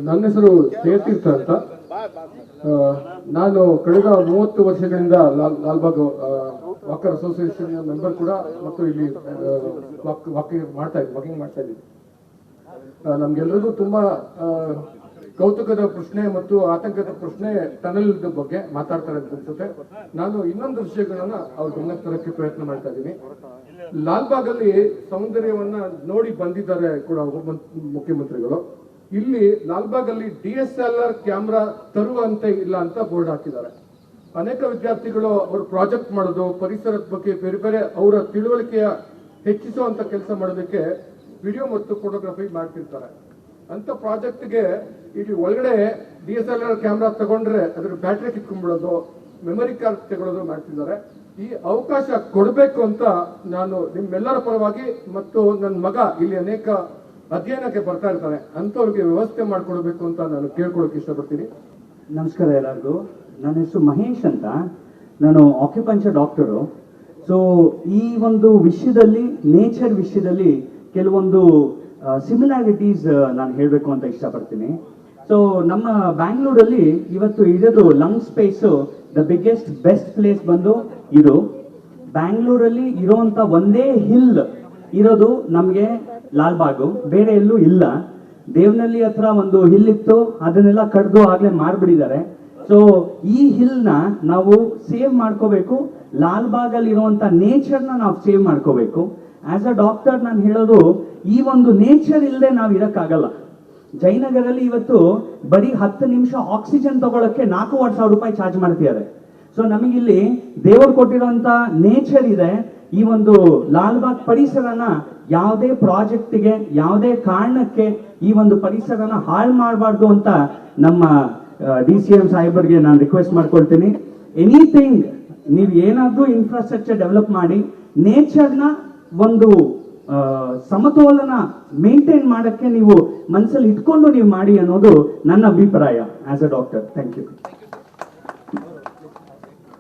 ನನ್ನ ಹೆಸರು ಜಯತೀರ್ಥ ಅಂತ. ನಾನು ಕಳೆದ 30 ವರ್ಷಗಳಿಂದ ಲಾಲ್ಬಾಗ್ ವಾಕರ್ ಅಸೋಸಿಯೇಷನ್ ಮೆಂಬರ್ ಕೂಡ ಮತ್ತು ಇಲ್ಲಿ ವಾಕಿಂಗ್ ಮಾಡ್ತಾ ಇದ್ದೀನಿ. ನಮ್ಗೆಲ್ಲರಿಗೂ ತುಂಬಾ ಕೌತುಕದ ಪ್ರಶ್ನೆ ಮತ್ತು ಆತಂಕದ ಪ್ರಶ್ನೆ ಟನಲ್ ಬಗ್ಗೆ ಮಾತಾಡ್ತಾರೆ ಅಂತ ಅನ್ಸುತ್ತೆ. ನಾನು ಇನ್ನೊಂದು ವಿಷಯಗಳನ್ನ ಅವ್ರ ಗಮನಕ್ಕೆ ತರಕ್ಕೆ ಪ್ರಯತ್ನ ಮಾಡ್ತಾ ಇದ್ದೀನಿ. ಲಾಲ್ಬಾಗ್ ಅಲ್ಲಿ ಸೌಂದರ್ಯವನ್ನ ನೋಡಿ ಬಂದಿದ್ದಾರೆ ಕೂಡ ಮುಖ್ಯಮಂತ್ರಿಗಳು. ಇಲ್ಲಿ ಲಾಲ್ಬಾಗ್ ಅಲ್ಲಿ DSLR ಕ್ಯಾಮ್ರಾ ತರುವಂತೆ ಇಲ್ಲ ಅಂತ ಬೋರ್ಡ್ ಹಾಕಿದ್ದಾರೆ. ಅನೇಕ ವಿದ್ಯಾರ್ಥಿಗಳು ಅವರು ಪ್ರಾಜೆಕ್ಟ್ ಮಾಡೋದು, ಪರಿಸರದ ಬಗ್ಗೆ ಬೇರೆ ಬೇರೆ ಅವರ ತಿಳುವಳಿಕೆಯ ಹೆಚ್ಚಿಸುವಂತ ಕೆಲಸ ಮಾಡೋದಕ್ಕೆ ವಿಡಿಯೋ ಮತ್ತು ಫೋಟೋಗ್ರಫಿ ಮಾಡ್ತಿರ್ತಾರೆ. ಅಂತ ಪ್ರಾಜೆಕ್ಟ್ಗೆ ಇಲ್ಲಿ ಒಳಗಡೆ DSLR ಕ್ಯಾಮ್ರಾ ತಗೊಂಡ್ರೆ ಅದ್ರ ಬ್ಯಾಟ್ರಿ ಕಿತ್ಕೊಂಡ್ಬಿಡೋದು, ಮೆಮೊರಿ ಕಾರ್ಡ್ ತಗೊಳ್ಳೋದು ಮಾಡ್ತಿದ್ದಾರೆ. ಈ ಅವಕಾಶ ಕೊಡಬೇಕು ಅಂತ ನಾನು ನಿಮ್ಮೆಲ್ಲರ ಪರವಾಗಿ ಮತ್ತು ನನ್ನ ಮಗ ಇಲ್ಲಿ ಅನೇಕ ಅಧ್ಯಯನಕ್ಕೆ ಬರ್ತಾ ಇರ್ತಾರೆ ಅಂತವ್ರಿಗೆ ವ್ಯವಸ್ಥೆ ಮಾಡ್ಕೊಡ್ಬೇಕು ಅಂತ ನಾನು ಕೇಳ್ಕೊಳಕ್ ಇಷ್ಟಪಡ್ತೀನಿ. ನಮಸ್ಕಾರ ಎಲ್ಲರಿಗೂ. ನನ್ನ ಹೆಸರು ಮಹೇಶ್ ಅಂತ. ನಾನು ಆಕ್ಯುಪಂಚರ್ ಡಾಕ್ಟರು. ಸೊ ಈ ಒಂದು ವಿಷಯದಲ್ಲಿ, ನೇಚರ್ ವಿಷಯದಲ್ಲಿ ಕೆಲವೊಂದು ಸಿಮಿಲಾರಿಟೀಸ್ ನಾನು ಹೇಳಬೇಕು ಅಂತ ಇಷ್ಟಪಡ್ತೀನಿ. ಸೊ ನಮ್ಮ ಬ್ಯಾಂಗ್ಳೂರಲ್ಲಿ ಇವತ್ತು ಇರೋದು lung space the biggest best place ಬಂದು ಇದು. ಬ್ಯಾಂಗ್ಳೂರಲ್ಲಿ ಇರೋಂಥ ಒಂದೇ ಹಿಲ್ ಇರೋದು ನಮಗೆ ಲಾಲ್ಬಾಗು, ಬೇರೆ ಎಲ್ಲೂ ಇಲ್ಲ. ದೇವನಹಳ್ಳಿ ಹತ್ರ ಒಂದು ಹಿಲ್ ಇತ್ತು, ಅದನ್ನೆಲ್ಲ ಕಡ್ದು ಆಗ್ಲೇ ಮಾರ್ಬಿಟ್ಟಿದ್ದಾರೆ. ಸೊ ಈ ಹಿಲ್ನ ನಾವು ಸೇವ್ ಮಾಡ್ಕೋಬೇಕು. ಲಾಲ್ಬಾಗ್ ಅಲ್ಲಿ ಇರುವಂತ ನೇಚರ್ನ ನಾವು ಸೇವ್ ಮಾಡ್ಕೋಬೇಕು. ಆಸ್ ಅ ಡಾಕ್ಟರ್ ನಾನು ಹೇಳೋದು, ಈ ಒಂದು ನೇಚರ್ ಇಲ್ಲದೆ ನಾವು ಇರಕ್ಕಾಗಲ್ಲ. ಜಯನಗರಲ್ಲಿ ಇವತ್ತು ಬರೀ 10 ನಿಮಿಷ ಆಕ್ಸಿಜನ್ ತಗೊಳಕ್ಕೆ 4,000 ರೂಪಾಯಿ ಚಾರ್ಜ್ ಮಾಡ್ತಿದ್ದಾರೆ. ಸೊ ನಮಗಿಲ್ಲಿ ದೇವರು ಕೊಟ್ಟಿರುವಂತ ನೇಚರ್ ಇದೆ. ಈ ಒಂದು ಲಾಲ್ಬಾಗ್ ಪರಿಸರನ ಯಾವುದೇ ಪ್ರಾಜೆಕ್ಟ್ಗೆ, ಯಾವುದೇ ಕಾರಣಕ್ಕೆ ಈ ಒಂದು ಪರಿಸರನ ಹಾಳು ಮಾಡಬಾರ್ದು ಅಂತ ನಮ್ಮ DCM ಸಾಹೇಬರಿಗೆ ನಾನು ರಿಕ್ವೆಸ್ಟ್ ಮಾಡ್ಕೊಳ್ತೀನಿ. ಎನಿಥಿಂಗ್ ನೀವು ಏನಾದ್ರೂ ಇನ್ಫ್ರಾಸ್ಟ್ರಕ್ಚರ್ ಡೆವಲಪ್ ಮಾಡಿ ನೇಚರ್ನ ಒಂದು ಸಮತೋಲನ ಮೇಂಟೈನ್ ಮಾಡಕ್ಕೆ ನೀವು ಮನಸ್ಸಲ್ಲಿ ಇಟ್ಕೊಂಡು ನೀವು ಮಾಡಿ ಅನ್ನೋದು ನನ್ನ ಅಭಿಪ್ರಾಯ as a doctor. Thank you.